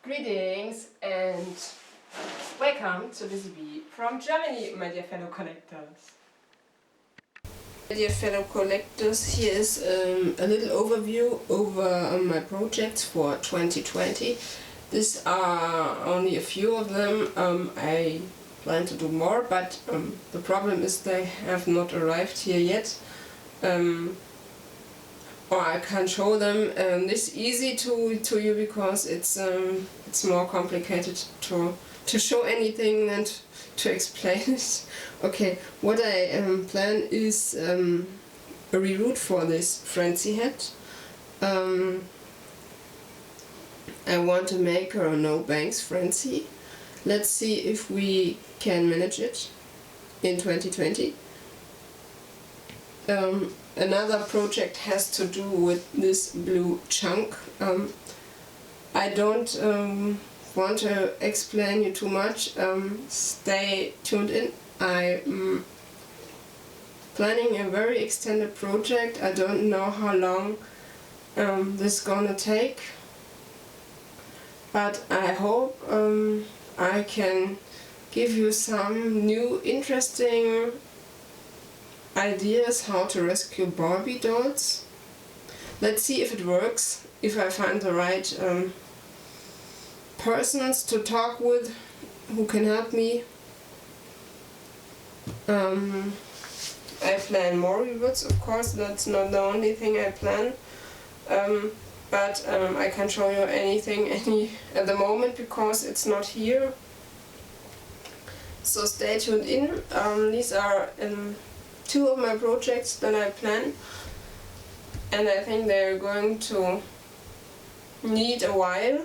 Greetings and welcome to Busy from Germany, my dear fellow collectors. My dear fellow collectors, here is a little overview over my projects for 2020. These are only a few of them. I plan to do more, but the problem is they have not arrived here yet. Or I can't show them this easy to you because it's more complicated to show anything than to explain it. Okay, what I plan is a reroute for this Frenzy hat. I want to make her a no bangs Frenzy. Let's see if we can manage it in 2020. Another project has to do with this blue chunk. I don't want to explain you too much. Stay tuned in. I'm planning a very extended project. I don't know how long this is gonna take, but I hope I can give you some new interesting ideas how to rescue Barbie dolls. Let's see if it works, if I find the right persons to talk with who can help me. I plan more reboots, of course, that's not the only thing I plan, but I can't show you anything at the moment because it's not here. So stay tuned in. These are two of my projects that I plan, and I think they're going to need a while.